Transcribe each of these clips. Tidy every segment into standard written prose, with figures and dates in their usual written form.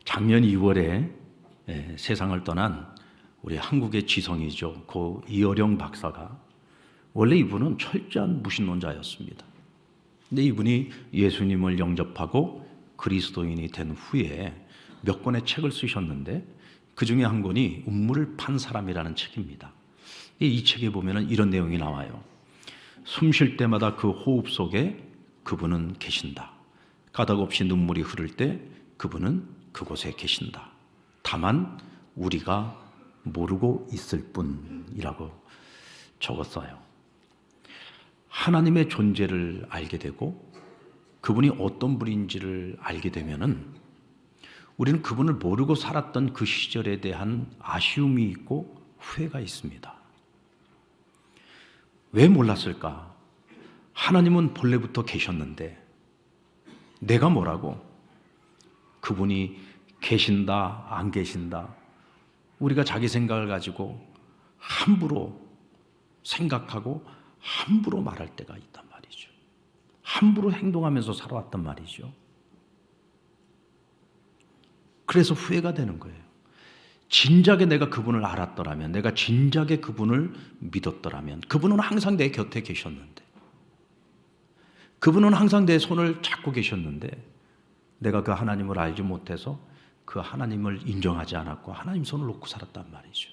작년 2월에 세상을 떠난 우리 한국의 지성이죠. 고 이어령 박사가 원래 이분은 철저한 무신론자였습니다. 근데 이분이 예수님을 영접하고 그리스도인이 된 후에 몇 권의 책을 쓰셨는데 그 중에 한 권이 운물을 판 사람이라는 책입니다. 이 책에 보면 이런 내용이 나와요. 숨 쉴 때마다 그 호흡 속에 그분은 계신다. 가닥없이 눈물이 흐를 때 그분은 그곳에 계신다. 다만 우리가 모르고 있을 뿐이라고 적었어요. 하나님의 존재를 알게 되고 그분이 어떤 분인지를 알게 되면은 우리는 그분을 모르고 살았던 그 시절에 대한 아쉬움이 있고 후회가 있습니다. 왜 몰랐을까? 하나님은 본래부터 계셨는데 내가 뭐라고? 그분이 계신다, 안 계신다. 우리가 자기 생각을 가지고 함부로 생각하고 함부로 말할 때가 있단 말이죠. 함부로 행동하면서 살아왔단 말이죠. 그래서 후회가 되는 거예요. 진작에 내가 그분을 알았더라면, 내가 진작에 그분을 믿었더라면, 그분은 항상 내 곁에 계셨는데, 그분은 항상 내 손을 잡고 계셨는데, 내가 그 하나님을 알지 못해서 그 하나님을 인정하지 않았고 하나님 손을 놓고 살았단 말이죠.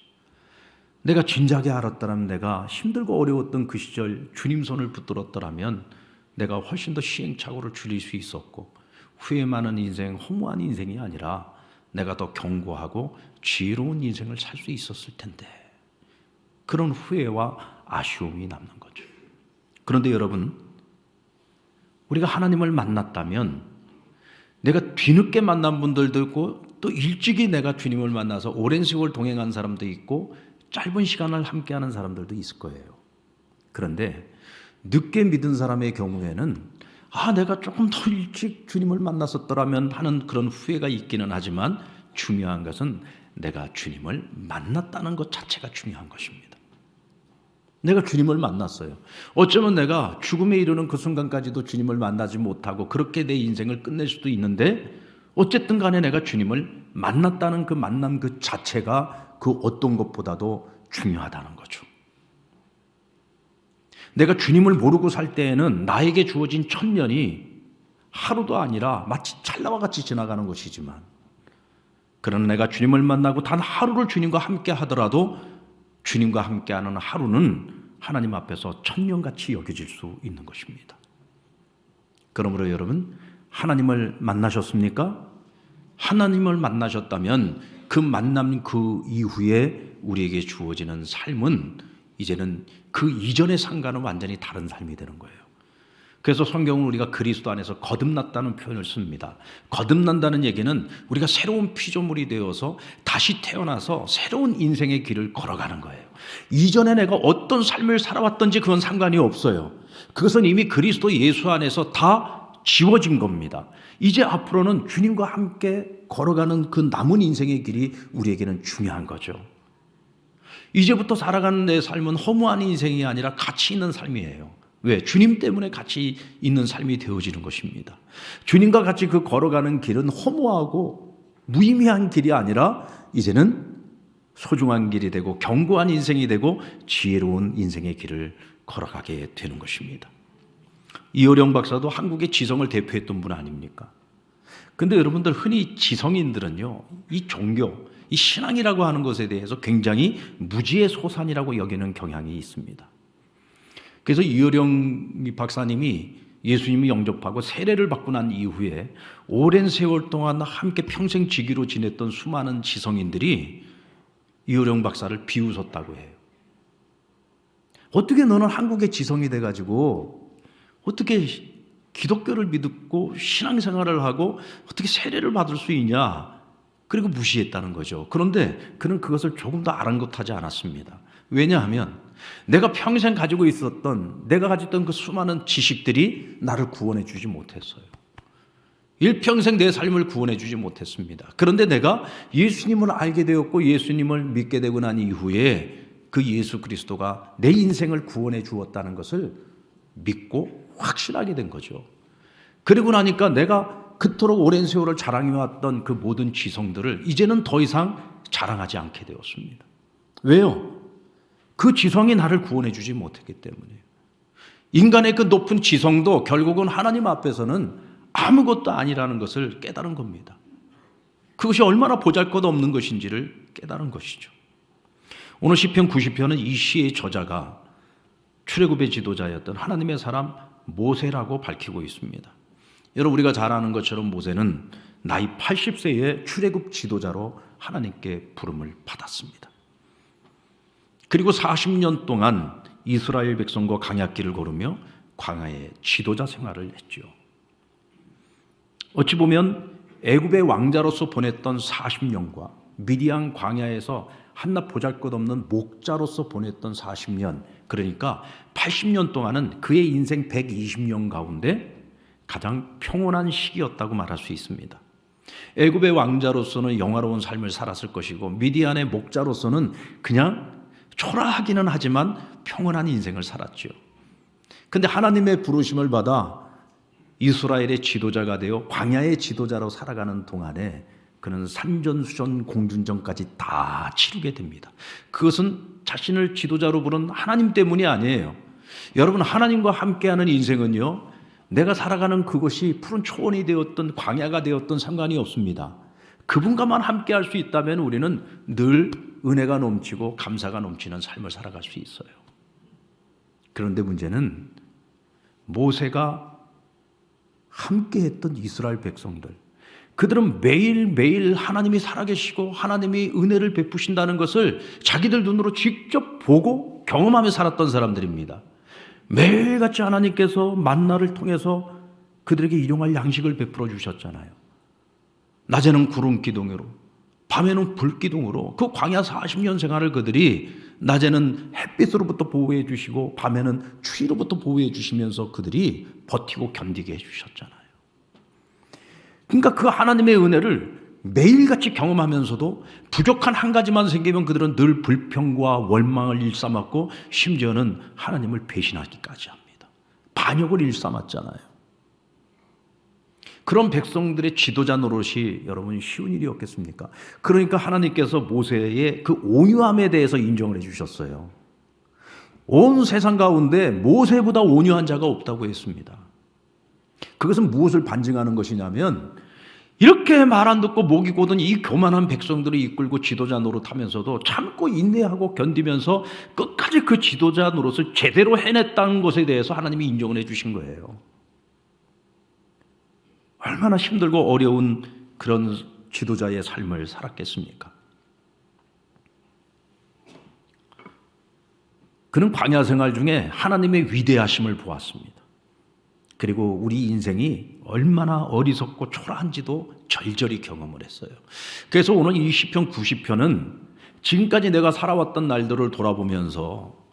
내가 진작에 알았더라면, 내가 힘들고 어려웠던 그 시절 주님 손을 붙들었더라면 내가 훨씬 더 시행착오를 줄일 수 있었고 후회 많은 인생, 허무한 인생이 아니라 내가 더 견고하고 지혜로운 인생을 살 수 있었을 텐데, 그런 후회와 아쉬움이 남는 거죠. 그런데 여러분, 우리가 하나님을 만났다면 내가 뒤늦게 만난 분들도 있고 또 일찍이 내가 주님을 만나서 오랜 세월 동행한 사람도 있고 짧은 시간을 함께하는 사람들도 있을 거예요. 그런데 늦게 믿은 사람의 경우에는 내가 조금 더 일찍 주님을 만났었더라면 하는 그런 후회가 있기는 하지만 중요한 것은 내가 주님을 만났다는 것 자체가 중요한 것입니다. 내가 주님을 만났어요. 어쩌면 내가 죽음에 이르는 그 순간까지도 주님을 만나지 못하고 그렇게 내 인생을 끝낼 수도 있는데 어쨌든 간에 내가 주님을 만났다는 그 만남 그 자체가 그 어떤 것보다도 중요하다는 거죠. 내가 주님을 모르고 살 때에는 나에게 주어진 천년이 하루도 아니라 마치 찰나와 같이 지나가는 것이지만, 그러나 내가 주님을 만나고 단 하루를 주님과 함께 하더라도 주님과 함께하는 하루는 하나님 앞에서 천년같이 여겨질 수 있는 것입니다. 그러므로 여러분, 하나님을 만나셨습니까? 하나님을 만나셨다면 그 만남 그 이후에 우리에게 주어지는 삶은 이제는 그 이전의 상과는 완전히 다른 삶이 되는 거예요. 그래서 성경은 우리가 그리스도 안에서 거듭났다는 표현을 씁니다. 거듭난다는 얘기는 우리가 새로운 피조물이 되어서 다시 태어나서 새로운 인생의 길을 걸어가는 거예요. 이전에 내가 어떤 삶을 살아왔던지 그건 상관이 없어요. 그것은 이미 그리스도 예수 안에서 다 지워진 겁니다. 이제 앞으로는 주님과 함께 걸어가는 그 남은 인생의 길이 우리에게는 중요한 거죠. 이제부터 살아가는 내 삶은 허무한 인생이 아니라 가치 있는 삶이에요. 왜? 주님 때문에 가치 있는 삶이 되어지는 것입니다. 주님과 같이 그 걸어가는 길은 허무하고 무의미한 길이 아니라 이제는 소중한 길이 되고 견고한 인생이 되고 지혜로운 인생의 길을 걸어가게 되는 것입니다. 이어령 박사도 한국의 지성을 대표했던 분 아닙니까? 근데 여러분들, 흔히 지성인들은요, 이 종교, 이 신앙이라고 하는 것에 대해서 굉장히 무지의 소산이라고 여기는 경향이 있습니다. 그래서 이어령 박사님이 예수님을 영접하고 세례를 받고 난 이후에 오랜 세월 동안 함께 평생 지기로 지냈던 수많은 지성인들이 이어령 박사를 비웃었다고 해요. 어떻게 너는 한국의 지성이 돼가지고 어떻게 기독교를 믿고 신앙생활을 하고 어떻게 세례를 받을 수 있냐? 그리고 무시했다는 거죠. 그런데 그는 그것을 조금 더 아랑곳하지 않았습니다. 왜냐하면 내가 평생 가지고 있었던, 내가 가졌던 그 수많은 지식들이 나를 구원해 주지 못했어요. 일평생 내 삶을 구원해 주지 못했습니다. 그런데 내가 예수님을 알게 되었고 예수님을 믿게 되고 난 이후에 그 예수 그리스도가 내 인생을 구원해 주었다는 것을 믿고 확신하게 된 거죠. 그리고 나니까 내가 그토록 오랜 세월을 자랑해왔던 그 모든 지성들을 이제는 더 이상 자랑하지 않게 되었습니다. 왜요? 그 지성이 나를 구원해 주지 못했기 때문이에요. 인간의 그 높은 지성도 결국은 하나님 앞에서는 아무것도 아니라는 것을 깨달은 겁니다. 그것이 얼마나 보잘것없는 것인지를 깨달은 것이죠. 오늘 시편 90편은 이 시의 저자가 출애굽의 지도자였던 하나님의 사람 모세라고 밝히고 있습니다. 여러분, 우리가 잘 아는 것처럼 모세는 나이 80세에 출애굽 지도자로 하나님께 부름을 받았습니다. 그리고 40년 동안 이스라엘 백성과 광야길을 걸으며 광야의 지도자 생활을 했죠. 어찌 보면 애굽의 왕자로서 보냈던 40년과 미디안 광야에서 한낱 보잘것없는 목자로서 보냈던 40년, 그러니까 80년 동안은 그의 인생 120년 가운데 가장 평온한 시기였다고 말할 수 있습니다. 애굽의 왕자로서는 영화로운 삶을 살았을 것이고 미디안의 목자로서는 그냥 초라하기는 하지만 평온한 인생을 살았죠. 그런데 하나님의 부르심을 받아 이스라엘의 지도자가 되어 광야의 지도자로 살아가는 동안에 그는 산전수전 공준전까지 다 치르게 됩니다. 그것은 자신을 지도자로 부른 하나님 때문이 아니에요. 여러분, 하나님과 함께하는 인생은요, 내가 살아가는 그것이 푸른 초원이 되었던 광야가 되었던 상관이 없습니다. 그분과만 함께할 수 있다면 우리는 늘 은혜가 넘치고 감사가 넘치는 삶을 살아갈 수 있어요. 그런데 문제는 모세가 함께했던 이스라엘 백성들, 그들은 매일매일 하나님이 살아계시고 하나님이 은혜를 베푸신다는 것을 자기들 눈으로 직접 보고 경험하며 살았던 사람들입니다. 매일같이 하나님께서 만나를 통해서 그들에게 일용할 양식을 베풀어 주셨잖아요. 낮에는 구름 기둥으로, 밤에는 불 기둥으로 그 광야 40년 생활을 그들이 낮에는 햇빛으로부터 보호해 주시고 밤에는 추위로부터 보호해 주시면서 그들이 버티고 견디게 해 주셨잖아요. 그러니까 그 하나님의 은혜를 매일같이 경험하면서도 부족한 한 가지만 생기면 그들은 늘 불평과 원망을 일삼았고 심지어는 하나님을 배신하기까지 합니다. 반역을 일삼았잖아요. 그런 백성들의 지도자 노릇이 여러분 쉬운 일이었겠습니까? 그러니까 하나님께서 모세의 그 온유함에 대해서 인정을 해주셨어요. 온 세상 가운데 모세보다 온유한 자가 없다고 했습니다. 그것은 무엇을 반증하는 것이냐면 이렇게 말 안 듣고 목이 고든 이 교만한 백성들을 이끌고 지도자 노릇하면서도 참고 인내하고 견디면서 끝까지 그 지도자 노릇을 제대로 해냈다는 것에 대해서 하나님이 인정을 해주신 거예요. 얼마나 힘들고 어려운 그런 지도자의 삶을 살았겠습니까? 그는 광야 생활 중에 하나님의 위대하심을 보았습니다. 그리고 우리 인생이 얼마나 어리석고 초라한지도 절절히 경험을 했어요. 그래서 오늘 이 시편 90편은 지금까지 내가 살아왔던 날들을 돌아보면서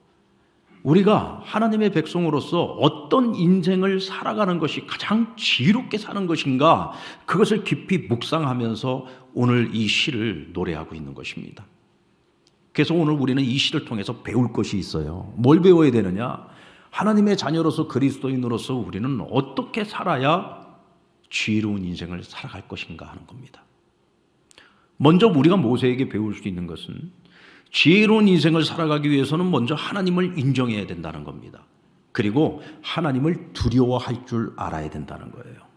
우리가 하나님의 백성으로서 어떤 인생을 살아가는 것이 가장 지혜롭게 사는 것인가, 그것을 깊이 묵상하면서 오늘 이 시를 노래하고 있는 것입니다. 그래서 오늘 우리는 이 시를 통해서 배울 것이 있어요. 뭘 배워야 되느냐? 하나님의 자녀로서 그리스도인으로서 우리는 어떻게 살아야 지혜로운 인생을 살아갈 것인가 하는 겁니다. 먼저 우리가 모세에게 배울 수 있는 것은 지혜로운 인생을 살아가기 위해서는 먼저 하나님을 인정해야 된다는 겁니다. 그리고 하나님을 두려워할 줄 알아야 된다는 거예요.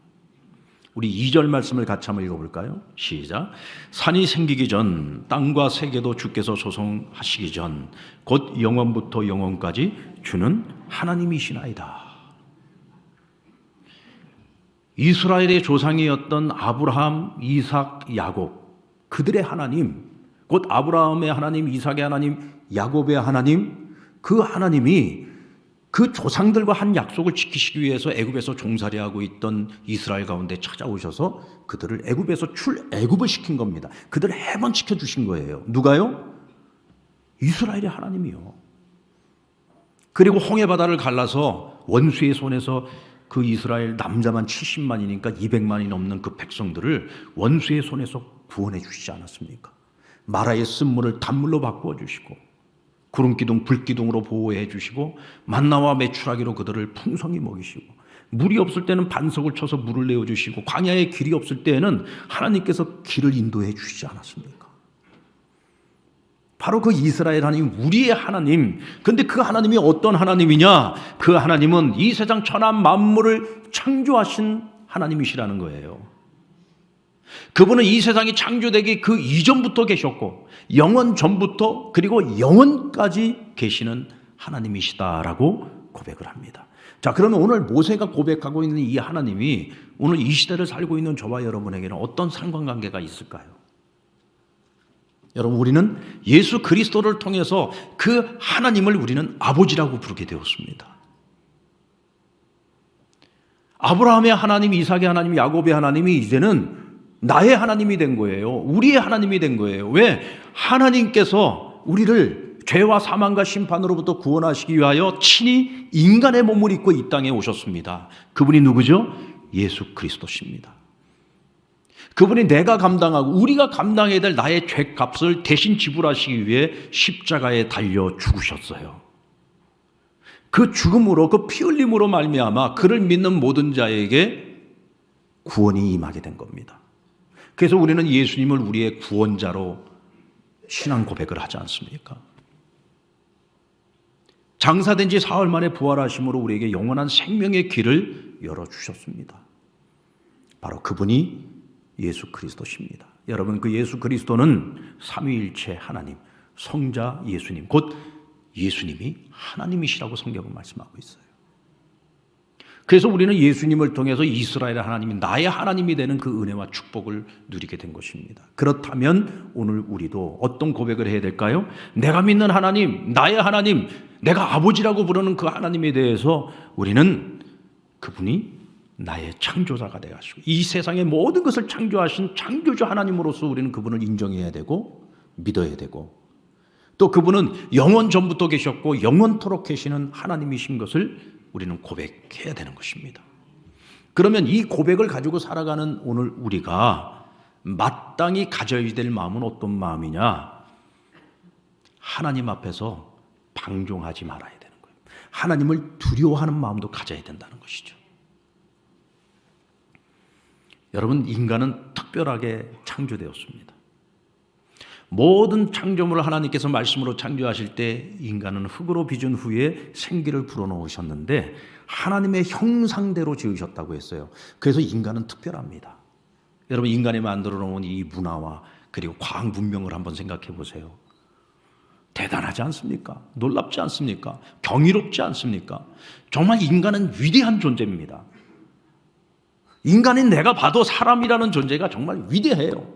우리 2절 말씀을 같이 한번 읽어볼까요? 시작. 산이 생기기 전 땅과 세계도 주께서 조성하시기 전 곧 영원부터 영원까지 주는 하나님이시나이다. 이스라엘의 조상이었던 아브라함, 이삭, 야곱, 그들의 하나님, 곧 아브라함의 하나님, 이삭의 하나님, 야곱의 하나님, 그 하나님이 그 조상들과 한 약속을 지키시기 위해서 애굽에서 종살이하고 있던 이스라엘 가운데 찾아오셔서 그들을 애굽에서 출애굽을 시킨 겁니다. 그들을 해방시켜 주신 거예요. 누가요? 이스라엘의 하나님이요. 그리고 홍해바다를 갈라서 원수의 손에서 그 이스라엘 남자만 70만이니까 200만이 넘는 그 백성들을 원수의 손에서 구원해 주시지 않았습니까? 마라의 쓴물을 단물로 바꾸어 주시고 구름기둥, 불기둥으로 보호해 주시고 만나와 메추라기로 그들을 풍성히 먹이시고 물이 없을 때는 반석을 쳐서 물을 내어주시고 광야에 길이 없을 때에는 하나님께서 길을 인도해 주시지 않았습니까? 바로 그 이스라엘 하나님, 우리의 하나님. 근데 그 하나님이 어떤 하나님이냐? 그 하나님은 이 세상 천한 만물을 창조하신 하나님이시라는 거예요. 그분은 이 세상이 창조되기 그 이전부터 계셨고 영원 전부터 그리고 영원까지 계시는 하나님이시다라고 고백을 합니다. 자, 그러면 오늘 모세가 고백하고 있는 이 하나님이 오늘 이 시대를 살고 있는 저와 여러분에게는 어떤 상관관계가 있을까요? 여러분, 우리는 예수 그리스도를 통해서 그 하나님을 우리는 아버지라고 부르게 되었습니다. 아브라함의 하나님, 이삭의 하나님, 야곱의 하나님이 이제는 나의 하나님이 된 거예요. 우리의 하나님이 된 거예요. 왜? 하나님께서 우리를 죄와 사망과 심판으로부터 구원하시기 위하여 친히 인간의 몸을 입고 이 땅에 오셨습니다. 그분이 누구죠? 예수 그리스도십니다. 그분이 내가 감당하고 우리가 감당해야 될 나의 죄값을 대신 지불하시기 위해 십자가에 달려 죽으셨어요. 그 죽음으로, 그 피 흘림으로 말미암아 그를 믿는 모든 자에게 구원이 임하게 된 겁니다. 그래서 우리는 예수님을 우리의 구원자로 신앙 고백을 하지 않습니까? 장사된 지 사흘 만에 부활하심으로 우리에게 영원한 생명의 길을 열어주셨습니다. 바로 그분이 예수 그리스도십니다. 여러분, 그 예수 그리스도는 삼위일체 하나님, 성자 예수님, 곧 예수님이 하나님이시라고 성경은 말씀하고 있어요. 그래서 우리는 예수님을 통해서 이스라엘의 하나님이 나의 하나님이 되는 그 은혜와 축복을 누리게 된 것입니다. 그렇다면 오늘 우리도 어떤 고백을 해야 될까요? 내가 믿는 하나님, 나의 하나님, 내가 아버지라고 부르는 그 하나님에 대해서 우리는 그분이 나의 창조자가 되어가시고 이 세상의 모든 것을 창조하신 창조주 하나님으로서 우리는 그분을 인정해야 되고 믿어야 되고, 또 그분은 영원 전부터 계셨고 영원토록 계시는 하나님이신 것을 우리는 고백해야 되는 것입니다. 그러면 이 고백을 가지고 살아가는 오늘 우리가 마땅히 가져야 될 마음은 어떤 마음이냐? 하나님 앞에서 방종하지 말아야 되는 거예요. 하나님을 두려워하는 마음도 가져야 된다는 것이죠. 여러분, 인간은 특별하게 창조되었습니다. 모든 창조물을 하나님께서 말씀으로 창조하실 때 인간은 흙으로 빚은 후에 생기를 불어넣으셨는데 하나님의 형상대로 지으셨다고 했어요. 그래서 인간은 특별합니다. 여러분, 인간이 만들어 놓은 이 문화와 그리고 과학 문명을 한번 생각해 보세요. 대단하지 않습니까? 놀랍지 않습니까? 경이롭지 않습니까? 정말 인간은 위대한 존재입니다. 인간인 내가 봐도 사람이라는 존재가 정말 위대해요.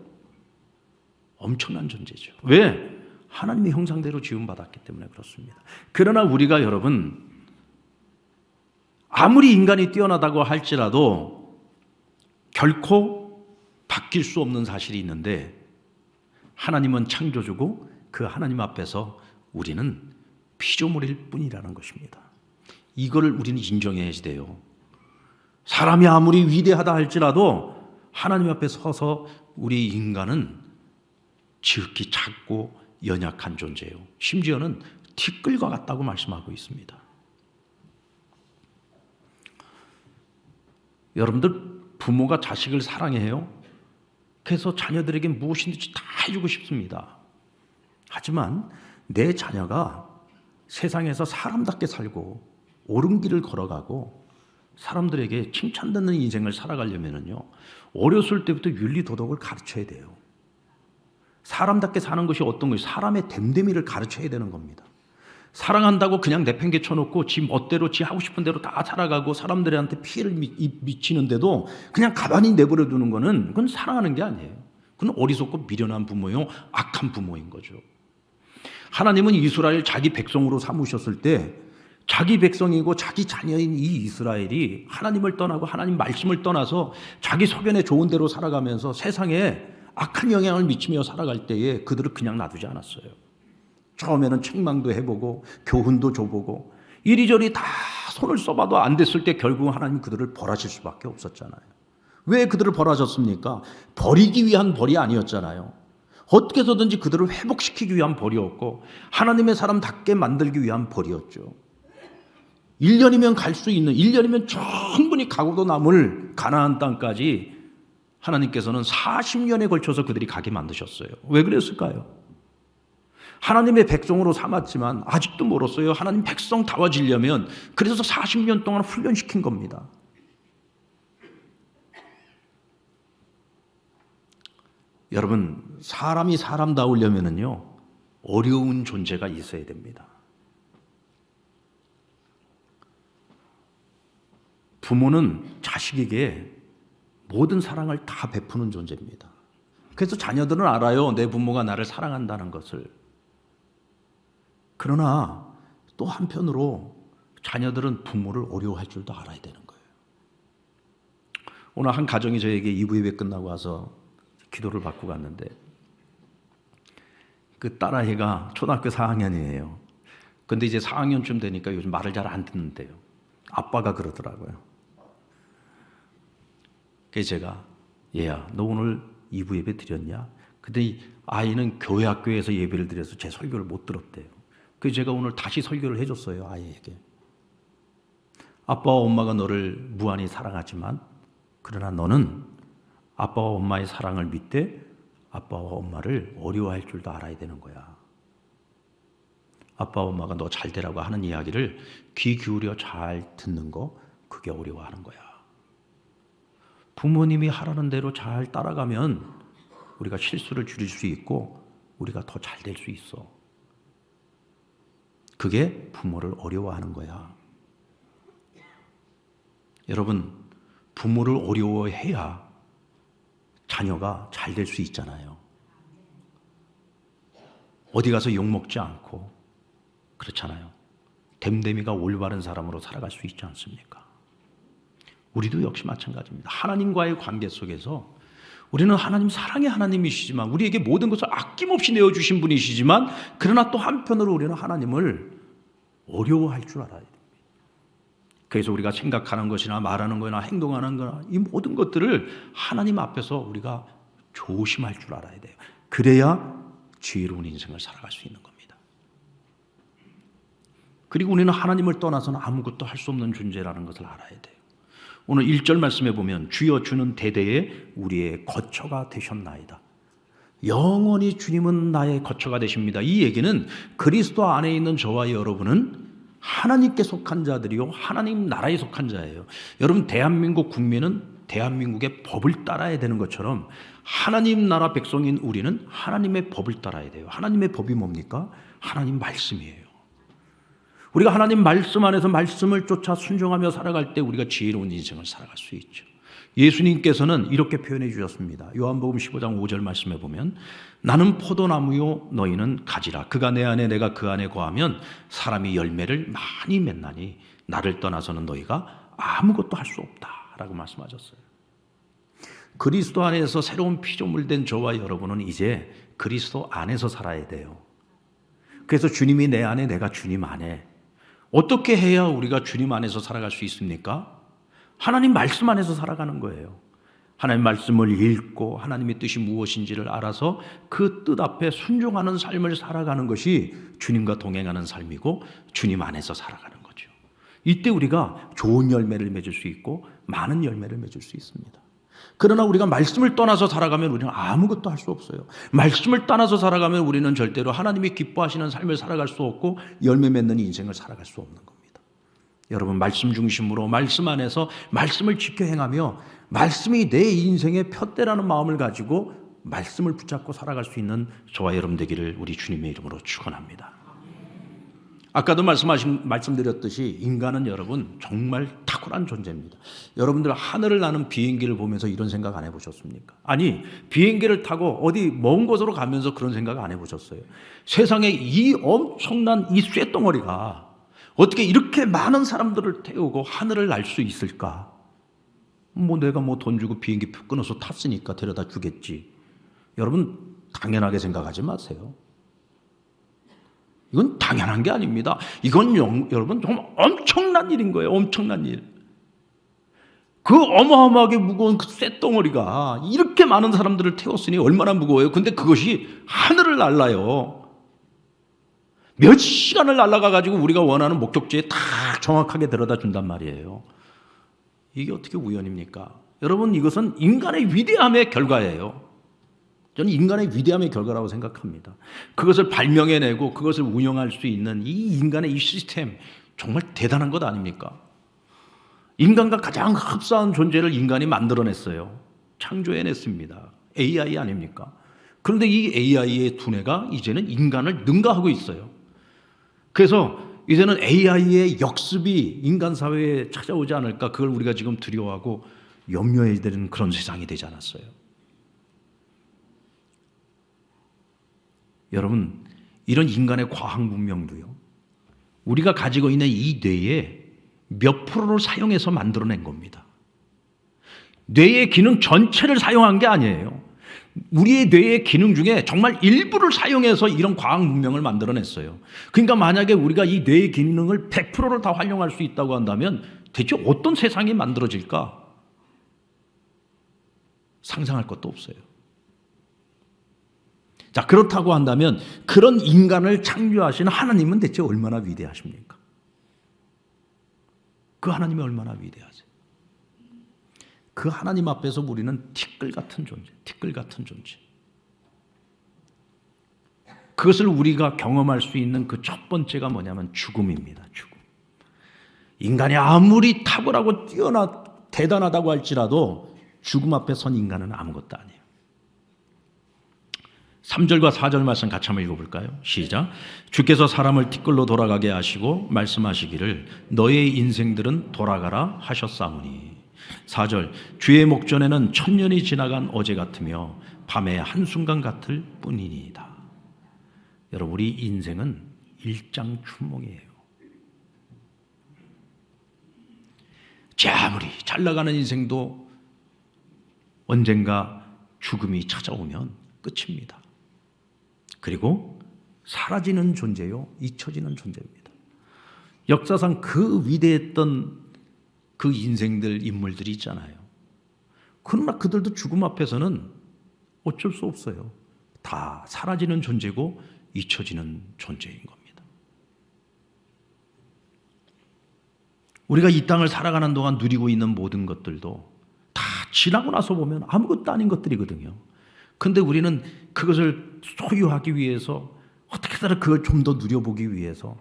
엄청난 존재죠. 왜? 하나님의 형상대로 지음받았기 때문에 그렇습니다. 그러나 우리가 여러분, 아무리 인간이 뛰어나다고 할지라도 결코 바뀔 수 없는 사실이 있는데, 하나님은 창조주고 그 하나님 앞에서 우리는 피조물일 뿐이라는 것입니다. 이거를 우리는 인정해야 돼요. 사람이 아무리 위대하다 할지라도 하나님 앞에 서서 우리 인간은 지극히 작고 연약한 존재예요. 심지어는 티끌과 같다고 말씀하고 있습니다. 여러분들, 부모가 자식을 사랑해요. 그래서 자녀들에게 무엇이든지 다 해주고 싶습니다. 하지만 내 자녀가 세상에서 사람답게 살고 옳은 길을 걸어가고 사람들에게 칭찬받는 인생을 살아가려면요, 어렸을 때부터 윤리 도덕을 가르쳐야 돼요. 사람답게 사는 것이 어떤 것이, 사람의 됨됨이를 가르쳐야 되는 겁니다. 사랑한다고 그냥 내팽개쳐놓고 지 멋대로 지 하고 싶은 대로 다 살아가고 사람들한테 피해를 미치는데도 그냥 가만히 내버려 두는 거는, 그건 사랑하는 게 아니에요. 그건 어리석고 미련한 부모요, 악한 부모인 거죠. 하나님은 이스라엘 자기 백성으로 삼으셨을 때 자기 백성이고 자기 자녀인 이 이스라엘이 하나님을 떠나고 하나님 말씀을 떠나서 자기 소견에 좋은 대로 살아가면서 세상에 악한 영향을 미치며 살아갈 때에 그들을 그냥 놔두지 않았어요. 처음에는 책망도 해보고 교훈도 줘보고 이리저리 다 손을 써봐도 안 됐을 때 결국 하나님 그들을 벌하실 수밖에 없었잖아요. 왜 그들을 벌하셨습니까? 버리기 위한 벌이 아니었잖아요. 어떻게 해서든지 그들을 회복시키기 위한 벌이었고 하나님의 사람답게 만들기 위한 벌이었죠. 1년이면 갈 수 있는, 1년이면 충분히 가고도 남을 가나안 땅까지 하나님께서는 40년에 걸쳐서 그들이 가게 만드셨어요. 왜 그랬을까요? 하나님의 백성으로 삼았지만 아직도 멀었어요. 하나님 백성 다워지려면 그래서 40년 동안 훈련시킨 겁니다. 여러분, 사람이 사람다우려면요 어려운 존재가 있어야 됩니다. 부모는 자식에게 모든 사랑을 다 베푸는 존재입니다. 그래서 자녀들은 알아요. 내 부모가 나를 사랑한다는 것을. 그러나 또 한편으로 자녀들은 부모를 어려워할 줄도 알아야 되는 거예요. 오늘 한 가정이 저에게 2부 예배 끝나고 와서 기도를 받고 갔는데 그 딸아이가 초등학교 4학년이에요. 근데 이제 4학년쯤 되니까 요즘 말을 잘 안 듣는데요. 아빠가 그러더라고요. 그래서 제가 얘야 너 오늘 2부 예배 드렸냐? 근데 이 아이는 교회 학교에서 예배를 드려서 제 설교를 못 들었대요. 그래서 제가 오늘 다시 설교를 해줬어요. 아이에게. 아빠와 엄마가 너를 무한히 사랑하지만 그러나 너는 아빠와 엄마의 사랑을 믿되 아빠와 엄마를 어려워할 줄도 알아야 되는 거야. 아빠와 엄마가 너 잘 되라고 하는 이야기를 귀 기울여 잘 듣는 거 그게 어려워하는 거야. 부모님이 하라는 대로 잘 따라가면 우리가 실수를 줄일 수 있고 우리가 더 잘 될 수 있어. 그게 부모를 어려워하는 거야. 여러분, 부모를 어려워해야 자녀가 잘 될 수 있잖아요. 어디 가서 욕먹지 않고 그렇잖아요. 됨됨이가 올바른 사람으로 살아갈 수 있지 않습니까? 우리도 역시 마찬가지입니다. 하나님과의 관계 속에서 우리는 하나님 사랑의 하나님이시지만 우리에게 모든 것을 아낌없이 내어주신 분이시지만 그러나 또 한편으로 우리는 하나님을 어려워할 줄 알아야 됩니다. 그래서 우리가 생각하는 것이나 말하는 거나 행동하는 거나 이 모든 것들을 하나님 앞에서 우리가 조심할 줄 알아야 돼요. 그래야 지혜로운 인생을 살아갈 수 있는 겁니다. 그리고 우리는 하나님을 떠나서는 아무것도 할 수 없는 존재라는 것을 알아야 돼요. 오늘 1절 말씀에 보면 주여 주는 대대에 우리의 거처가 되셨나이다. 영원히 주님은 나의 거처가 되십니다. 이 얘기는 그리스도 안에 있는 저와 여러분은 하나님께 속한 자들이요 하나님 나라에 속한 자예요. 여러분 대한민국 국민은 대한민국의 법을 따라야 되는 것처럼 하나님 나라 백성인 우리는 하나님의 법을 따라야 돼요. 하나님의 법이 뭡니까? 하나님 말씀이에요. 우리가 하나님 말씀 안에서 말씀을 쫓아 순종하며 살아갈 때 우리가 지혜로운 인생을 살아갈 수 있죠. 예수님께서는 이렇게 표현해 주셨습니다. 요한복음 15장 5절 말씀에 보면 나는 포도나무요 너희는 가지라. 그가 내 안에 내가 그 안에 거하면 사람이 열매를 많이 맺나니 나를 떠나서는 너희가 아무것도 할 수 없다라고 말씀하셨어요. 그리스도 안에서 새로운 피조물 된 저와 여러분은 이제 그리스도 안에서 살아야 돼요. 그래서 주님이 내 안에 내가 주님 안에 어떻게 해야 우리가 주님 안에서 살아갈 수 있습니까? 하나님 말씀 안에서 살아가는 거예요. 하나님 말씀을 읽고 하나님의 뜻이 무엇인지를 알아서 그 뜻 앞에 순종하는 삶을 살아가는 것이 주님과 동행하는 삶이고 주님 안에서 살아가는 거죠. 이때 우리가 좋은 열매를 맺을 수 있고 많은 열매를 맺을 수 있습니다. 그러나 우리가 말씀을 떠나서 살아가면 우리는 아무것도 할 수 없어요. 말씀을 떠나서 살아가면 우리는 절대로 하나님이 기뻐하시는 삶을 살아갈 수 없고 열매 맺는 인생을 살아갈 수 없는 겁니다. 여러분 말씀 중심으로 말씀 안에서 말씀을 지켜 행하며 말씀이 내 인생의 푯대라는 마음을 가지고 말씀을 붙잡고 살아갈 수 있는 저와 여러분 되기를 우리 주님의 이름으로 축원합니다. 아까도 말씀드렸듯이 인간은 여러분 정말 탁월한 존재입니다. 여러분들 하늘을 나는 비행기를 보면서 이런 생각 안 해보셨습니까? 아니 비행기를 타고 어디 먼 곳으로 가면서 그런 생각 안 해보셨어요? 세상에 이 엄청난 이 쇳덩어리가 어떻게 이렇게 많은 사람들을 태우고 하늘을 날 수 있을까? 내가 돈 주고 비행기 표 끊어서 탔으니까 데려다 주겠지. 여러분 당연하게 생각하지 마세요. 이건 당연한 게 아닙니다. 이건 여러분 정말 엄청난 일인 거예요. 엄청난 일. 그 어마어마하게 무거운 그 쇳덩어리가 이렇게 많은 사람들을 태웠으니 얼마나 무거워요. 근데 그것이 하늘을 날라요. 몇 시간을 날아가 가지고 우리가 원하는 목적지에 딱 정확하게 데려다 준단 말이에요. 이게 어떻게 우연입니까? 여러분, 이것은 인간의 위대함의 결과예요. 저는 인간의 위대함의 결과라고 생각합니다. 그것을 발명해내고 그것을 운영할 수 있는 이 인간의 이 시스템, 정말 대단한 것 아닙니까? 인간과 가장 흡사한 존재를 인간이 만들어냈어요. 창조해냈습니다. AI 아닙니까? 그런데 이 AI의 두뇌가 이제는 인간을 능가하고 있어요. 그래서 이제는 AI의 역습이 인간 사회에 찾아오지 않을까, 그걸 우리가 지금 두려워하고 염려해야 되는 그런 세상이 되지 않았어요. 여러분, 이런 인간의 과학 문명도요, 우리가 가지고 있는 이 뇌의 몇 프로를 사용해서 만들어낸 겁니다. 뇌의 기능 전체를 사용한 게 아니에요. 우리의 뇌의 기능 중에 정말 일부를 사용해서 이런 과학 문명을 만들어냈어요. 그러니까 만약에 우리가 이 뇌의 기능을 100%를 다 활용할 수 있다고 한다면 대체 어떤 세상이 만들어질까? 상상할 것도 없어요. 자, 그렇다고 한다면 그런 인간을 창조하신 하나님은 대체 얼마나 위대하십니까? 그 하나님이 얼마나 위대하세요? 그 하나님 앞에서 우리는 티끌 같은 존재, 티끌 같은 존재. 그것을 우리가 경험할 수 있는 그 첫 번째가 뭐냐면 죽음입니다. 죽음. 인간이 아무리 탁월하고 대단하다고 할지라도 죽음 앞에 선 인간은 아무것도 아니에요. 3절과 4절 말씀 같이 한번 읽어볼까요? 시작. 주께서 사람을 티끌로 돌아가게 하시고 말씀하시기를 너의 인생들은 돌아가라 하셨사오니. 4절. 주의 목전에는 천년이 지나간 어제 같으며 밤의 한순간 같을 뿐이니이다. 여러분, 우리 인생은 일장춘몽이에요. 아무리 잘 나가는 인생도 언젠가 죽음이 찾아오면 끝입니다. 그리고 사라지는 존재요, 잊혀지는 존재입니다. 역사상 그 위대했던 그 인생들, 인물들이 있잖아요. 그러나 그들도 죽음 앞에서는 어쩔 수 없어요. 다 사라지는 존재고 잊혀지는 존재인 겁니다. 우리가 이 땅을 살아가는 동안 누리고 있는 모든 것들도 다 지나고 나서 보면 아무것도 아닌 것들이거든요. 그런데 우리는 그것을 소유하기 위해서 어떻게든 그걸 좀 더 누려보기 위해서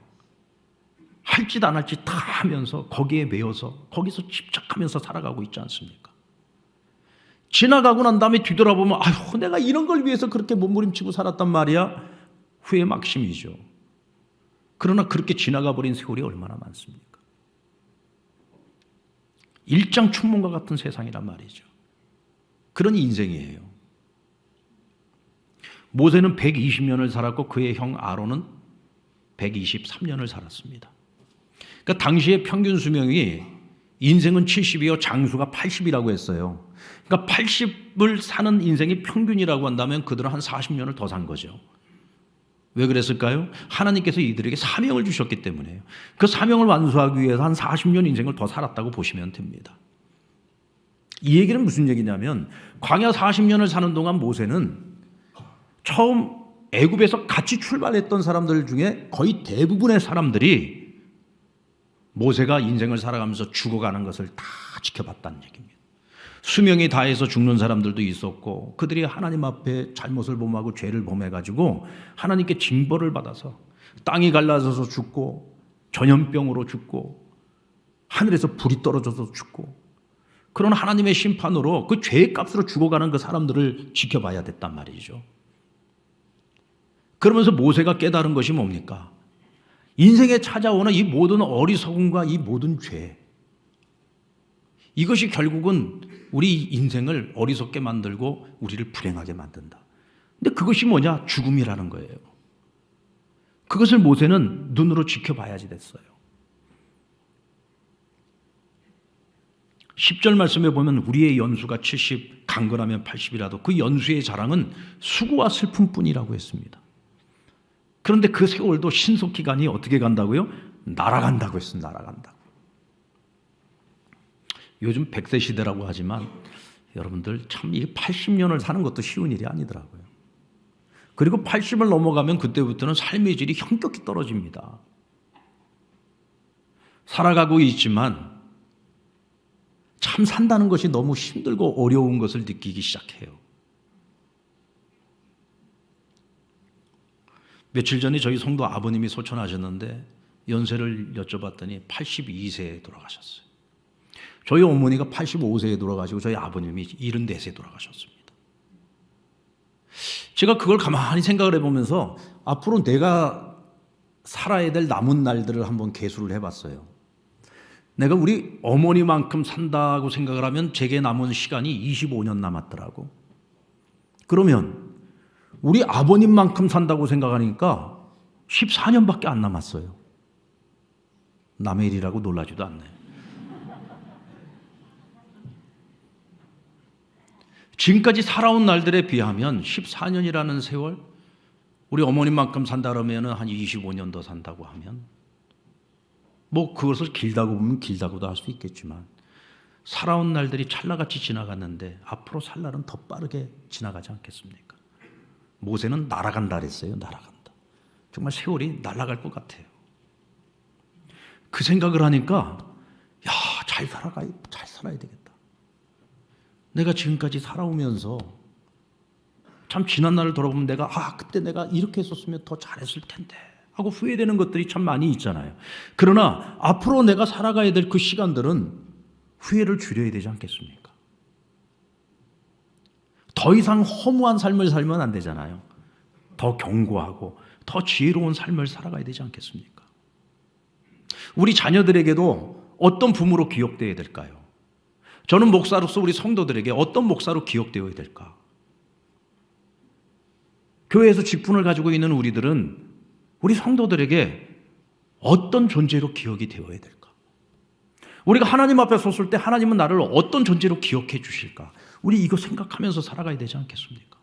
할 짓 안 할 짓 다 하면서 거기에 매여서 거기서 집착하면서 살아가고 있지 않습니까? 지나가고 난 다음에 뒤돌아보면 아휴, 내가 이런 걸 위해서 그렇게 몸부림치고 살았단 말이야. 후회 막심이죠. 그러나 그렇게 지나가 버린 세월이 얼마나 많습니까? 일장춘몽과 같은 세상이란 말이죠. 그런 인생이에요. 모세는 120년을 살았고 그의 형 아론은 123년을 살았습니다. 그러니까 당시의 평균 수명이 인생은 70이요 장수가 80이라고 했어요. 그러니까 80을 사는 인생이 평균이라고 한다면 그들은 한 40년을 더 산 거죠. 왜 그랬을까요? 하나님께서 이들에게 사명을 주셨기 때문에요. 그 사명을 완수하기 위해서 한 40년 인생을 더 살았다고 보시면 됩니다. 이 얘기는 무슨 얘기냐면 광야 40년을 사는 동안 모세는 처음 애굽에서 같이 출발했던 사람들 중에 거의 대부분의 사람들이 모세가 인생을 살아가면서 죽어가는 것을 다 지켜봤다는 얘기입니다. 수명이 다해서 죽는 사람들도 있었고 그들이 하나님 앞에 잘못을 범하고 죄를 범해가지고 하나님께 징벌을 받아서 땅이 갈라져서 죽고 전염병으로 죽고 하늘에서 불이 떨어져서 죽고 그런 하나님의 심판으로 그 죄의 값으로 죽어가는 그 사람들을 지켜봐야 됐단 말이죠. 그러면서 모세가 깨달은 것이 뭡니까? 인생에 찾아오는 이 모든 어리석음과 이 모든 죄, 이것이 결국은 우리 인생을 어리석게 만들고 우리를 불행하게 만든다. 근데 그것이 뭐냐? 죽음이라는 거예요. 그것을 모세는 눈으로 지켜봐야지 됐어요. 10절 말씀에 보면 우리의 연수가 70, 강건하면 80이라도 그 연수의 자랑은 수고와 슬픔뿐이라고 했습니다. 그런데 그 세월도 신속기간이 어떻게 간다고요? 날아간다고 했어요. 날아간다고. 요즘 100세 시대라고 하지만 여러분들 참 이 80년을 사는 것도 쉬운 일이 아니더라고요. 그리고 80을 넘어가면 그때부터는 삶의 질이 현격히 떨어집니다. 살아가고 있지만 참 산다는 것이 너무 힘들고 어려운 것을 느끼기 시작해요. 며칠 전에 저희 성도 아버님이 소천하셨는데 연세를 여쭤봤더니 82세에 돌아가셨어요. 저희 어머니가 85세에 돌아가시고 저희 아버님이 74세에 돌아가셨습니다. 제가 그걸 가만히 생각을 해보면서 앞으로 내가 살아야 될 남은 날들을 한번 계수를 해봤어요. 내가 우리 어머니만큼 산다고 생각을 하면 제게 남은 시간이 25년 남았더라고. 그러면 우리 아버님만큼 산다고 생각하니까 14년밖에 안 남았어요. 남의 일이라고 놀라지도 않네. 지금까지 살아온 날들에 비하면 14년이라는 세월, 우리 어머님만큼 산다 그러면 한 25년 더 산다고 하면 뭐 그것을 길다고 보면 길다고도 할 수 있겠지만 살아온 날들이 찰나같이 지나갔는데 앞으로 살 날은 더 빠르게 지나가지 않겠습니까? 모세는 날아간다 그랬어요. 날아간다. 정말 세월이 날아갈 것 같아요. 그 생각을 하니까 잘 살아야 되겠다. 내가 지금까지 살아오면서 참 지난 날을 돌아보면 내가 그때 내가 이렇게 했었으면 더 잘했을 텐데 하고 후회되는 것들이 참 많이 있잖아요. 그러나 앞으로 내가 살아가야 될 그 시간들은 후회를 줄여야 되지 않겠습니까? 더 이상 허무한 삶을 살면 안 되잖아요. 더 견고하고 더 지혜로운 삶을 살아가야 되지 않겠습니까? 우리 자녀들에게도 어떤 부모로 기억되어야 될까요? 저는 목사로서 우리 성도들에게 어떤 목사로 기억되어야 될까? 교회에서 직분을 가지고 있는 우리들은 우리 성도들에게 어떤 존재로 기억이 되어야 될까? 우리가 하나님 앞에 섰을 때 하나님은 나를 어떤 존재로 기억해 주실까? 우리 이거 생각하면서 살아가야 되지 않겠습니까?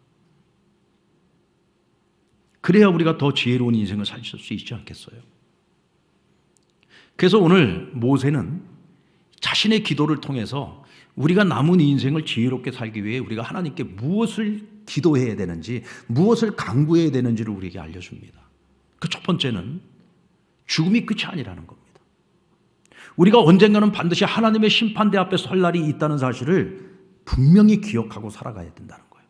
그래야 우리가 더 지혜로운 인생을 살 수 있지 않겠어요? 그래서 오늘 모세는 자신의 기도를 통해서 우리가 남은 인생을 지혜롭게 살기 위해 우리가 하나님께 무엇을 기도해야 되는지, 무엇을 간구해야 되는지를 우리에게 알려줍니다. 그 첫 번째는 죽음이 끝이 아니라는 겁니다. 우리가 언젠가는 반드시 하나님의 심판대 앞에 설 날이 있다는 사실을 분명히 기억하고 살아가야 된다는 거예요.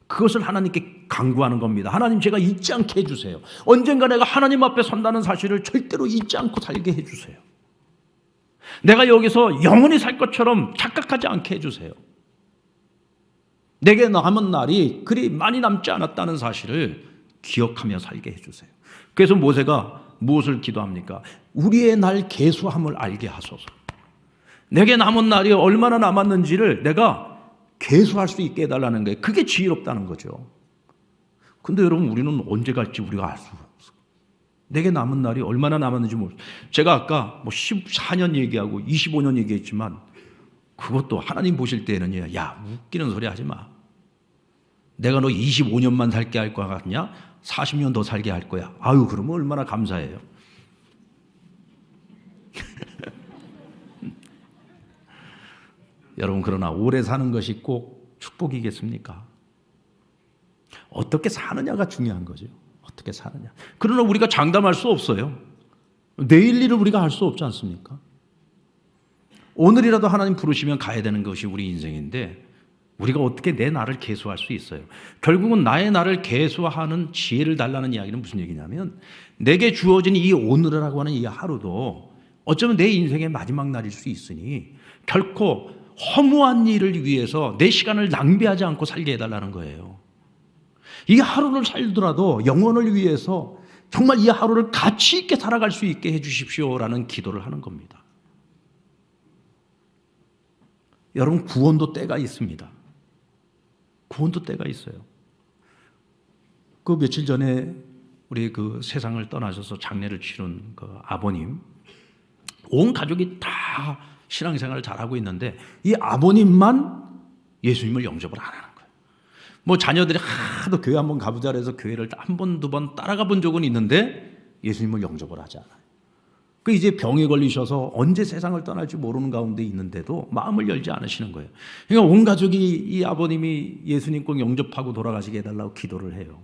그것을 하나님께 간구하는 겁니다. 하나님, 제가 잊지 않게 해주세요. 언젠가 내가 하나님 앞에 선다는 사실을 절대로 잊지 않고 살게 해주세요. 내가 여기서 영원히 살 것처럼 착각하지 않게 해주세요. 내게 남은 날이 그리 많이 남지 않았다는 사실을 기억하며 살게 해주세요. 그래서 모세가 무엇을 기도합니까? 우리의 날 계수함을 알게 하소서. 내게 남은 날이 얼마나 남았는지를 내가 계수할 수 있게 해달라는 거예요. 그게 지혜롭다는 거죠. 근데 여러분, 우리는 언제 갈지 우리가 알 수 없어요. 내게 남은 날이 얼마나 남았는지 모르겠어요. 제가 아까 14년 얘기하고 25년 얘기했지만 그것도 하나님 보실 때는 야, 웃기는 소리 하지 마. 내가 너 25년만 살게 할 거 같냐? 40년 더 살게 할 거야. 아유, 그러면 얼마나 감사해요. 여러분, 그러나 오래 사는 것이 꼭 축복이겠습니까? 어떻게 사느냐가 중요한 거죠. 어떻게 사느냐. 그러나 우리가 장담할 수 없어요. 내일 일을 우리가 할 수 없지 않습니까? 오늘이라도 하나님 부르시면 가야 되는 것이 우리 인생인데 우리가 어떻게 내 날을 계수할 수 있어요? 결국은 나의 날을 계수하는 지혜를 달라는 이야기는 무슨 얘기냐면 내게 주어진 이 오늘이라고 하는 이 하루도 어쩌면 내 인생의 마지막 날일 수 있으니 결코 허무한 일을 위해서 내 시간을 낭비하지 않고 살게 해달라는 거예요. 이 하루를 살더라도 영혼을 위해서 정말 이 하루를 가치 있게 살아갈 수 있게 해주십시오라는 기도를 하는 겁니다. 여러분, 구원도 때가 있습니다. 구원도 때가 있어요. 그 며칠 전에 우리 그 세상을 떠나셔서 장례를 치른 그 아버님, 온 가족이 다 신앙생활을 잘하고 있는데 이 아버님만 예수님을 영접을 안 하는 거예요. 뭐 자녀들이 하도 교회 한번 가보자 해서 교회를 한 번, 두 번 따라가 본 적은 있는데 예수님을 영접을 하지 않아요. 그 이제 병에 걸리셔서 언제 세상을 떠날지 모르는 가운데 있는데도 마음을 열지 않으시는 거예요. 그러니까 온 가족이 이 아버님이 예수님 꼭 영접하고 돌아가시게 해달라고 기도를 해요.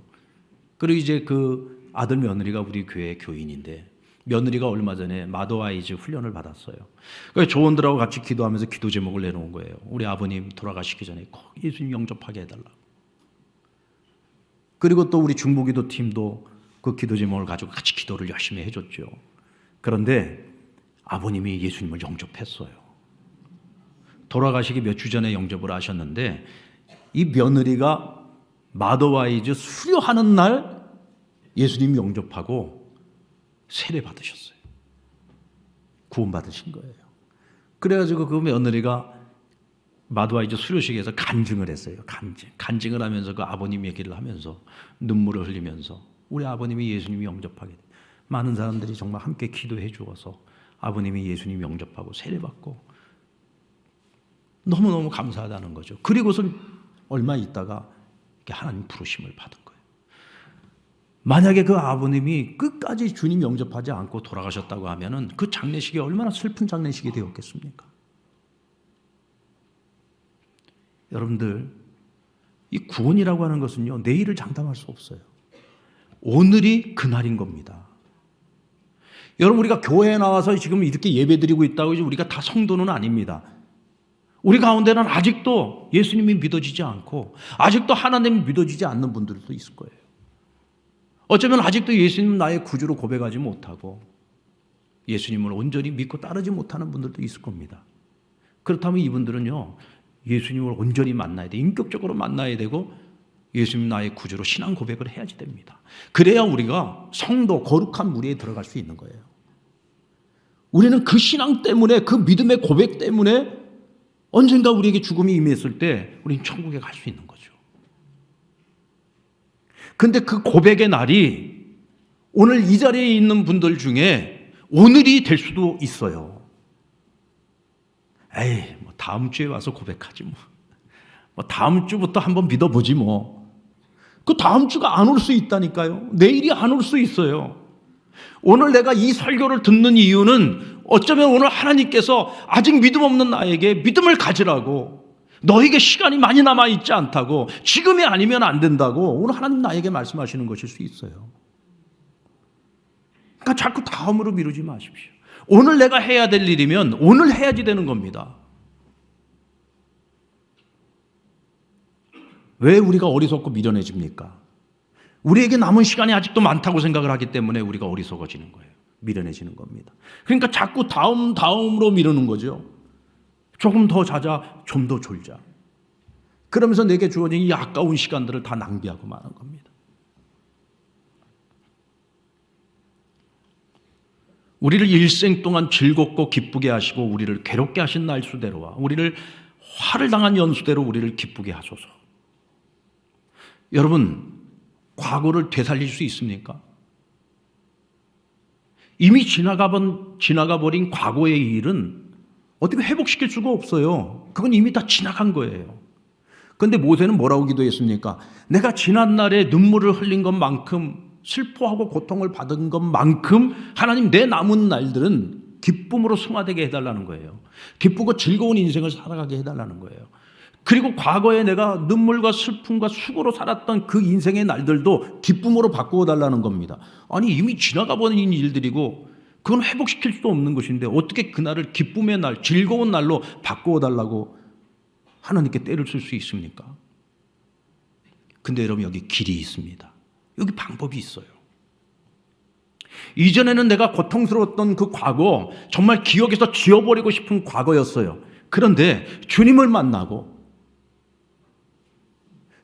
그리고 이제 그 아들 며느리가 우리 교회 교인인데 며느리가 얼마 전에 마더와이즈 훈련을 받았어요. 그래서 조원들하고 같이 기도하면서 기도 제목을 내놓은 거예요. 우리 아버님 돌아가시기 전에 꼭 예수님 영접하게 해달라고. 그리고 또 우리 중보기도 팀도 그 기도 제목을 가지고 같이 기도를 열심히 해줬죠. 그런데 아버님이 예수님을 영접했어요. 돌아가시기 몇 주 전에 영접을 하셨는데 이 며느리가 마더와이즈 수료하는 날 예수님 영접하고 세례 받으셨어요. 구원 받으신 거예요. 그래가지고 그 며느리가 마더와이즈 수료식에서 간증을 했어요. 간증을 하면서 그 아버님 얘기를 하면서 눈물을 흘리면서 우리 아버님이 예수님 영접하게 돼. 많은 사람들이 정말 함께 기도해 주어서 아버님이 예수님 영접하고 세례 받고 너무너무 감사하다는 거죠. 그리고선 얼마 있다가 하나님 부르심을 받은 거예요. 만약에 그 아버님이 끝까지 주님 영접하지 않고 돌아가셨다고 하면은 그 장례식이 얼마나 슬픈 장례식이 되었겠습니까? 여러분들, 이 구원이라고 하는 것은요, 내일을 장담할 수 없어요. 오늘이 그날인 겁니다. 여러분, 우리가 교회에 나와서 지금 이렇게 예배드리고 있다고 해서 우리가 다 성도는 아닙니다. 우리 가운데는 아직도 예수님이 믿어지지 않고 아직도 하나님이 믿어지지 않는 분들도 있을 거예요. 어쩌면 아직도 예수님 나의 구주로 고백하지 못하고 예수님을 온전히 믿고 따르지 못하는 분들도 있을 겁니다. 그렇다면 이분들은요, 예수님을 온전히 만나야 돼. 인격적으로 만나야 되고 예수님 나의 구주로 신앙 고백을 해야지 됩니다. 그래야 우리가 성도, 거룩한 무리에 들어갈 수 있는 거예요. 우리는 그 신앙 때문에, 그 믿음의 고백 때문에 언젠가 우리에게 죽음이 임했을 때 우리는 천국에 갈 수 있는 거죠. 근데 그 고백의 날이 오늘 이 자리에 있는 분들 중에 오늘이 될 수도 있어요. 에이, 뭐 다음 주에 와서 고백하지 뭐. 다음 주부터 한번 믿어보지 뭐. 그 다음 주가 안 올 수 있다니까요. 내일이 안 올 수 있어요. 오늘 내가 이 설교를 듣는 이유는 어쩌면 오늘 하나님께서 아직 믿음 없는 나에게 믿음을 가지라고, 너에게 시간이 많이 남아있지 않다고, 지금이 아니면 안 된다고 오늘 하나님 나에게 말씀하시는 것일 수 있어요. 그러니까 자꾸 다음으로 미루지 마십시오. 오늘 내가 해야 될 일이면 오늘 해야지 되는 겁니다. 왜 우리가 어리석고 미련해집니까? 우리에게 남은 시간이 아직도 많다고 생각을 하기 때문에 우리가 어리석어지는 거예요. 미련해지는 겁니다. 그러니까 자꾸 다음으로 미루는 거죠. 조금 더 자자, 좀 더 졸자. 그러면서 내게 주어진 이 아까운 시간들을 다 낭비하고 마는 겁니다. 우리를 일생 동안 즐겁고 기쁘게 하시고 우리를 괴롭게 하신 날수대로와 우리를 화를 당한 연수대로 우리를 기쁘게 하소서. 여러분, 과거를 되살릴 수 있습니까? 이미 지나가버린 과거의 일은 어떻게 회복시킬 수가 없어요. 그건 이미 다 지나간 거예요. 그런데 모세는 뭐라고 기도했습니까? 내가 지난날에 눈물을 흘린 것만큼, 슬퍼하고 고통을 받은 것만큼 하나님 내 남은 날들은 기쁨으로 승화되게 해달라는 거예요. 기쁘고 즐거운 인생을 살아가게 해달라는 거예요. 그리고 과거에 내가 눈물과 슬픔과 수고로 살았던 그 인생의 날들도 기쁨으로 바꾸어 달라는 겁니다. 아니, 이미 지나가버린 일들이고 그건 회복시킬 수도 없는 것인데 어떻게 그날을 기쁨의 날, 즐거운 날로 바꾸어 달라고 하나님께 때를 쓸 수 있습니까? 근데 여러분, 여기 길이 있습니다. 여기 방법이 있어요. 이전에는 내가 고통스러웠던 그 과거, 정말 기억에서 지워버리고 싶은 과거였어요. 그런데 주님을 만나고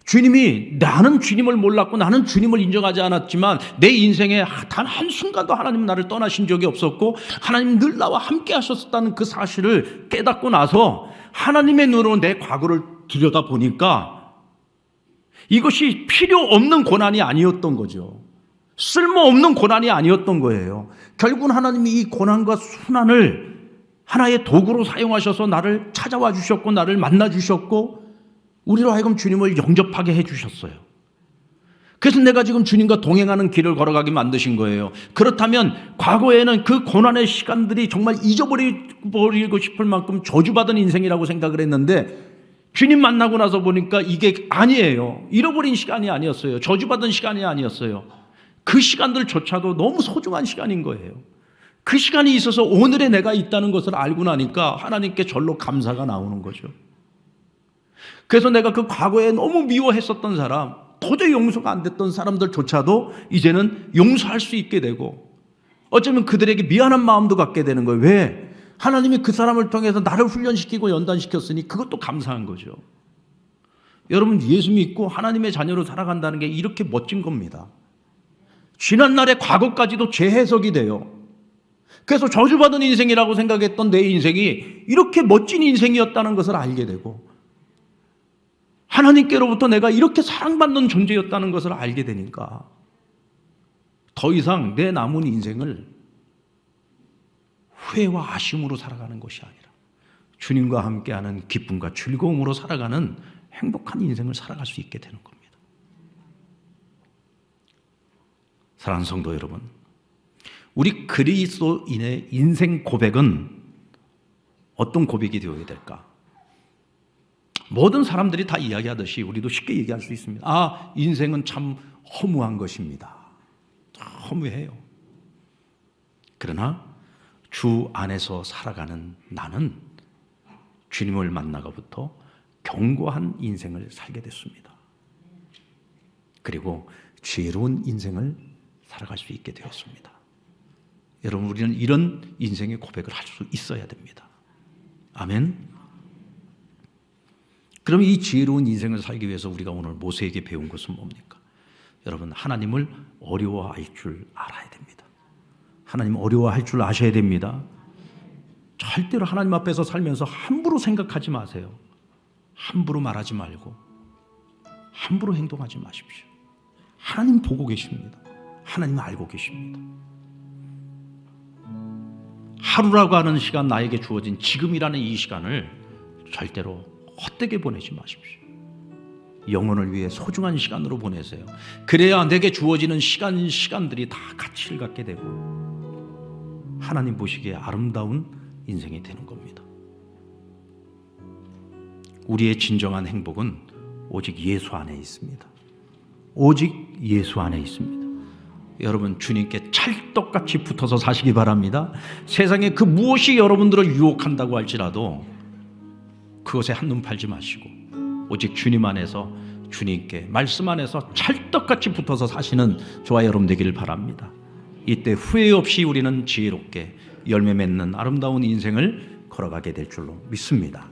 주님이, 나는 주님을 몰랐고 나는 주님을 인정하지 않았지만 내 인생에 단 한순간도 하나님 나를 떠나신 적이 없었고 하나님 늘 나와 함께 하셨다는 그 사실을 깨닫고 나서 하나님의 눈으로 내 과거를 들여다보니까 이것이 필요 없는 고난이 아니었던 거죠. 쓸모없는 고난이 아니었던 거예요. 결국은 하나님이 이 고난과 순환을 하나의 도구로 사용하셔서 나를 찾아와 주셨고 나를 만나 주셨고 우리로 하여금 주님을 영접하게 해주셨어요. 그래서 내가 지금 주님과 동행하는 길을 걸어가게 만드신 거예요. 그렇다면 과거에는 그 고난의 시간들이 정말 잊어버리고 싶을 만큼 저주받은 인생이라고 생각을 했는데 주님 만나고 나서 보니까 이게 아니에요. 잃어버린 시간이 아니었어요. 저주받은 시간이 아니었어요. 그 시간들조차도 너무 소중한 시간인 거예요. 그 시간이 있어서 오늘의 내가 있다는 것을 알고 나니까 하나님께 절로 감사가 나오는 거죠. 그래서 내가 그 과거에 너무 미워했었던 사람, 도저히 용서가 안 됐던 사람들조차도 이제는 용서할 수 있게 되고, 어쩌면 그들에게 미안한 마음도 갖게 되는 거예요. 왜? 하나님이 그 사람을 통해서 나를 훈련시키고 연단시켰으니 그것도 감사한 거죠. 여러분, 예수 믿고 하나님의 자녀로 살아간다는 게 이렇게 멋진 겁니다. 지난날의 과거까지도 재해석이 돼요. 그래서 저주받은 인생이라고 생각했던 내 인생이 이렇게 멋진 인생이었다는 것을 알게 되고, 하나님께로부터 내가 이렇게 사랑받는 존재였다는 것을 알게 되니까 더 이상 내 남은 인생을 후회와 아쉬움으로 살아가는 것이 아니라 주님과 함께하는 기쁨과 즐거움으로 살아가는 행복한 인생을 살아갈 수 있게 되는 겁니다. 사랑하는 성도 여러분, 우리 그리스도인의 인생 고백은 어떤 고백이 되어야 될까? 모든 사람들이 다 이야기하듯이 우리도 쉽게 얘기할 수 있습니다. 아, 인생은 참 허무한 것입니다. 허무해요. 그러나 주 안에서 살아가는 나는 주님을 만나고부터 견고한 인생을 살게 됐습니다. 그리고 지혜로운 인생을 살아갈 수 있게 되었습니다. 여러분, 우리는 이런 인생의 고백을 할 수 있어야 됩니다. 아멘. 그럼 이 지혜로운 인생을 살기 위해서 우리가 오늘 모세에게 배운 것은 뭡니까? 여러분, 하나님을 어려워할 줄 알아야 됩니다. 하나님 어려워할 줄 아셔야 됩니다. 절대로 하나님 앞에서 살면서 함부로 생각하지 마세요. 함부로 말하지 말고 함부로 행동하지 마십시오. 하나님 보고 계십니다. 하나님 알고 계십니다. 하루라고 하는 시간, 나에게 주어진 지금이라는 이 시간을 절대로 헛되게 보내지 마십시오. 영혼을 위해 소중한 시간으로 보내세요. 그래야 내게 주어지는 시간들이 다 가치를 갖게 되고 하나님 보시기에 아름다운 인생이 되는 겁니다. 우리의 진정한 행복은 오직 예수 안에 있습니다. 오직 예수 안에 있습니다. 여러분, 주님께 찰떡같이 붙어서 사시기 바랍니다. 세상에 그 무엇이 여러분들을 유혹한다고 할지라도 그것에 한눈 팔지 마시고 오직 주님 안에서, 주님께 말씀 안에서 찰떡같이 붙어서 사시는 저와 여러분 되기를 바랍니다. 이때 후회 없이 우리는 지혜롭게 열매 맺는 아름다운 인생을 걸어가게 될 줄로 믿습니다.